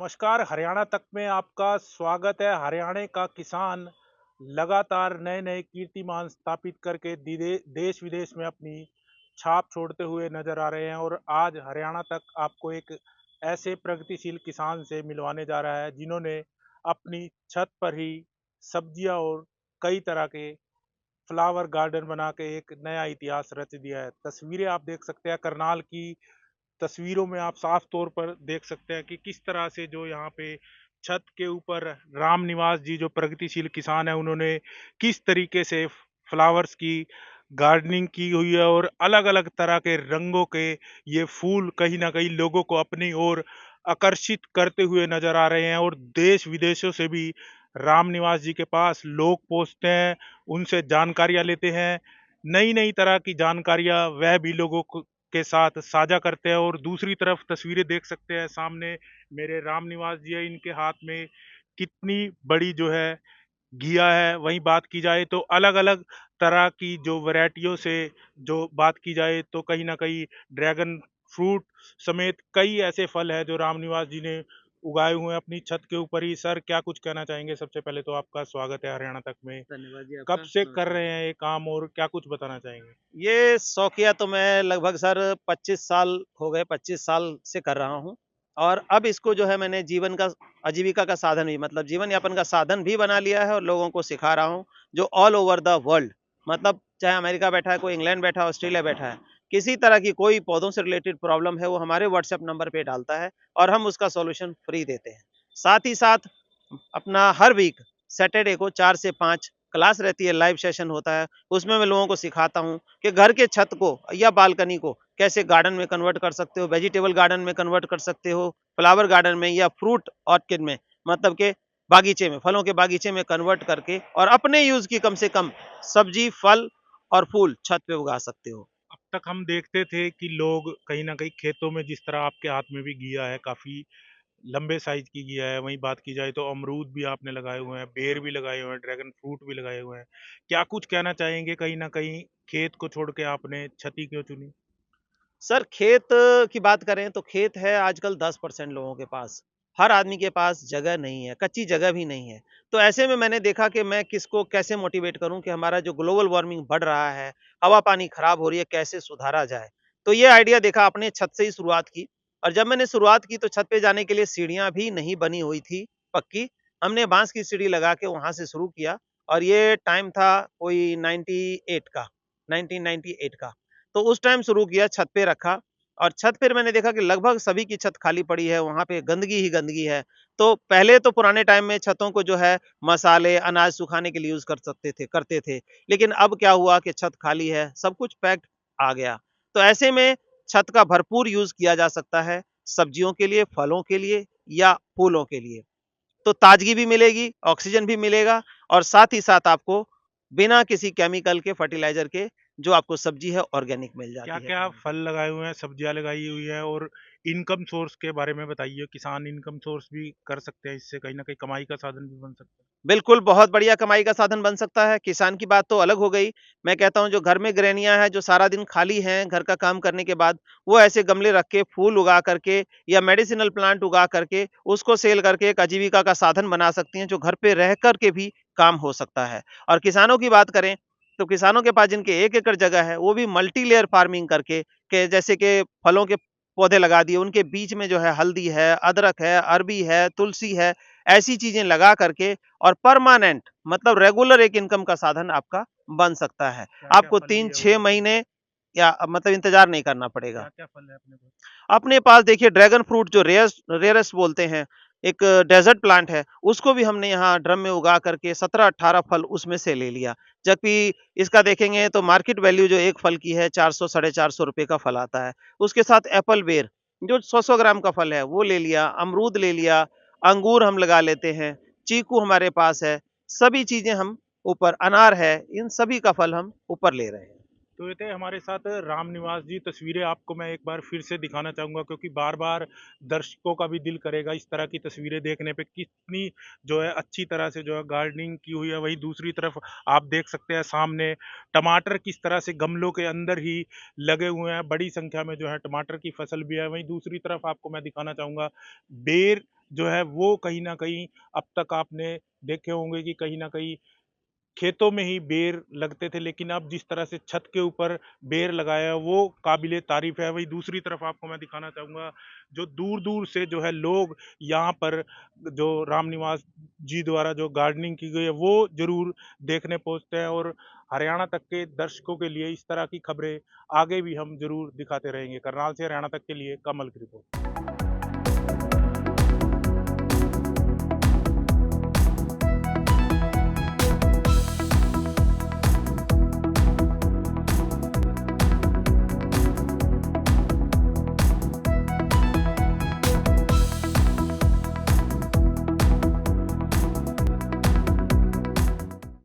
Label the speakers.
Speaker 1: नमस्कार, हरियाणा तक में आपका स्वागत है। हरियाणा का किसान लगातार नए-नए कीर्तिमान स्थापित करके देश विदेश में अपनी छाप छोड़ते हुए नजर आ रहे हैं और आज हरियाणा तक आपको एक ऐसे प्रगतिशील किसान से मिलवाने जा रहा है जिन्होंने अपनी छत पर ही सब्जियां और कई तरह के फ्लावर गार्डन बना के एक नया इतिहास रच दिया है। तस्वीरें आप देख सकते हैं करनाल की। तस्वीरों में आप साफ तौर पर देख सकते हैं कि किस तरह से जो यहाँ पे छत के ऊपर राम निवास जी जो प्रगतिशील किसान है उन्होंने किस तरीके से फ्लावर्स की गार्डनिंग की हुई है और अलग अलग तरह के रंगों के ये फूल कहीं ना कहीं लोगों को अपनी ओर आकर्षित करते हुए नजर आ रहे हैं और देश विदेशों से भी राम निवास जी के पास लोग पहुंचते हैं, उनसे जानकारियां लेते हैं, नई नई तरह की जानकारियां वह भी लोगों को के साथ साझा करते हैं। और दूसरी तरफ तस्वीरें देख सकते हैं सामने मेरे राम निवास जी है, इनके हाथ में कितनी बड़ी जो है घिया है। वहीं बात की जाए तो अलग अलग तरह की जो वैरायटियों से जो बात की जाए तो कहीं ना कहीं ड्रैगन फ्रूट समेत कई ऐसे फल है जो राम निवास जी ने उगाए हुए हैं अपनी छत के ऊपर ही। सर, क्या कुछ कहना चाहेंगे? सबसे पहले तो आपका स्वागत है हरियाणा तक में।
Speaker 2: धन्यवाद जी
Speaker 1: कब
Speaker 2: आपका।
Speaker 1: से कर
Speaker 2: नमस्कार।
Speaker 1: रहे हैं ये काम और क्या कुछ बताना चाहेंगे?
Speaker 2: ये शौकिया तो मैं लगभग सर 25 साल हो गए, 25 साल से कर रहा हूँ और अब इसको जो है मैंने जीवन का आजीविका का साधन भी मतलब जीवन यापन का साधन भी बना लिया है और लोगों को सिखा रहा हूँ, जो ऑल ओवर द वर्ल्ड मतलब चाहे अमेरिका बैठा है, कोई इंग्लैंड बैठा है, ऑस्ट्रेलिया बैठा है, किसी तरह की कोई पौधों से रिलेटेड प्रॉब्लम है, वो हमारे व्हाट्सएप नंबर पे डालता है और हम उसका सॉल्यूशन फ्री देते हैं। साथ ही साथ अपना हर वीक सैटरडे को 4 से 5 क्लास रहती है, लाइव सेशन होता है। उसमें मैं लोगों को सिखाता हूँ कि घर के छत को या बालकनी को कैसे गार्डन में कन्वर्ट कर सकते हो, वेजिटेबल गार्डन में कन्वर्ट कर सकते हो, फ्लावर गार्डन में या फ्रूट ऑर्किड में मतलब के बागीचे में, फलों के बागीचे में कन्वर्ट करके और अपने यूज़ की कम से कम सब्जी, फल और फूल छत पे उगा सकते हो।
Speaker 1: अब तक हम देखते थे कि लोग कहीं न कहीं खेतों में जिस तरह आपके हाथ में भी घिया है, काफ़ी लंबे साइज़ की घिया है, वहीं बात की जाए तो अमरूद भी आपने लगाए हुए हैं, बेर भी लगाए हुए हैं, ड्रैगन फ्रूट भी लगाए हुए हैं। क्या कुछ कहना चाहेंगे कहीं न कहीं खेत को छोड़ के आपने छती क्यों चुनी?
Speaker 2: सर खेत की बात करें तो खेत है आजकल 10% लोगों के पास। हर आदमी के पास जगह नहीं है, कच्ची जगह भी नहीं है। तो ऐसे में मैंने देखा कि मैं किसको कैसे मोटिवेट करूँ कि हमारा जो ग्लोबल वार्मिंग बढ़ रहा है, हवा-पानी खराब हो रही है, कैसे सुधारा जाए? तो ये आइडिया देखा अपने छत से ही शुरुआत की और जब मैंने शुरुआत की तो छत पे जाने के लिए सीढ़ियाँ भी नहीं बनी हुई थी पक्की। हमने बाँस की सीढ़ी लगा के वहाँ से शुरू किया और ये टाइम था कोई 98 का, 1998 का। तो उस टाइम शुरू किया, छत पे रखा और छत पे मैंने देखा कि लगभग सभी की छत खाली पड़ी है, वहाँ पे गंदगी ही गंदगी है। तो पहले तो पुराने टाइम में छतों को जो है मसाले, अनाज सुखाने के लिए यूज़ करते थे। लेकिन अब क्या हुआ कि छत खाली है, सब कुछ पैक्ड आ गया। तो ऐसे में छत का भरपूर यूज़ किया जा सकता है, सब्जियों के लिए, फलों के लिए या फूलों के लिए। तो ताज़गी भी मिलेगी, ऑक्सीजन भी मिलेगा और साथ ही साथ आपको बिना किसी केमिकल के, फर्टिलाइज़र के जो आपको सब्ज़ी है ऑर्गेनिक मिल जाती है
Speaker 1: क्या-क्या
Speaker 2: खाने के
Speaker 1: फल
Speaker 2: लिए।
Speaker 1: लगाए हुए हैं, सब्जियाँ लगाई हुई हैं और इनकम सोर्स के बारे में बताइए? किसान इनकम सोर्स भी कर सकते हैं, इससे कहीं न कहीं कमाई का साधन भी बन सकता है।
Speaker 2: बिल्कुल, बहुत बढ़िया कमाई का साधन बन सकता है। किसान की बात तो अलग हो गई। मैं कहता हूँ जो घर में गृहिणियाँ हैं, जो सारा दिन खाली हैं घर का काम करने के बाद, वो ऐसे गमले रख के, फूल उगा करके या मेडिसिनल प्लांट उगा करके, उसको सेल करके एक आजीविका का साधन बना सकती हैं, जो घर पे रह कर के भी काम हो सकता है। और किसानों की बात करें, तो किसानों के पास जिनके 1 एकड़ जगह है, वो भी मल्टी लेयर फार्मिंग करके के जैसे कि फलों के पौधे लगा दिए, उनके बीच में जो है हल्दी है, अदरक है, अरबी है, तुलसी है, ऐसी चीज़ें लगा करके और परमानेंट मतलब रेगुलर एक इनकम का साधन आपका बन सकता है।
Speaker 1: क्या-क्या
Speaker 2: आपको
Speaker 1: फल भी है
Speaker 2: 3-6
Speaker 1: उनके पास?
Speaker 2: महीने या मतलब इंतज़ार नहीं करना पड़ेगा।
Speaker 1: क्या-क्या फल है अपने पास?
Speaker 2: अपने पास देखिए ड्रैगन फ्रूट जो रेयरेस्ट बोलते हैं, एक डेज़र्ट प्लांट है, उसको भी हमने यहाँ ड्रम में उगा करके 17-18 फल उसमें से ले लिया। जबकि इसका देखेंगे तो मार्केट वैल्यू जो एक फल की है 400 साढ़े 400 रुपए का फल आता है। उसके साथ एप्पल बेर जो 100-100 ग्राम का फल है वो ले लिया, अमरूद ले लिया, अंगूर हम लगा लेते हैं, चीकू हमारे पास है, सभी चीज़ें हम ऊपर अनार है, इन सभी का फल हम ऊपर ले रहे हैं।
Speaker 1: तो ये थे हमारे साथ राम निवास जी। तस्वीरें आपको मैं एक बार फिर से दिखाना चाहूँगा क्योंकि बार-बार दर्शकों का भी दिल करेगा इस तरह की तस्वीरें देखने पे, कितनी जो है अच्छी तरह से जो है गार्डनिंग की हुई है। वहीं दूसरी तरफ आप देख सकते हैं सामने टमाटर किस तरह से गमलों के अंदर ही लगे हुए हैं, बड़ी संख्या में जो है टमाटर की फसल भी है। वहीं दूसरी तरफ आपको मैं दिखाना चाहूँगा बेर जो है वो कहीं न कहीं अब तक आपने देखे होंगे कि कहीं न कहीं खेतों में ही बेर लगते थे, लेकिन अब जिस तरह से छत के ऊपर बेर लगाया वो काबिले तारीफ है। वहीं दूसरी तरफ आपको मैं दिखाना चाहूँगा, जो दूर-दूर से जो है लोग यहाँ पर जो रामनिवास जी द्वारा जो गार्डनिंग की गई है वो ज़रूर देखने पहुँचते हैं, और हरियाणा तक के दर्शकों के लिए इस तरह की खबरें आगे भी हम ज़रूर दिखाते रहेंगे। करनाल से हरियाणा तक के लिए कमल की रिपोर्ट।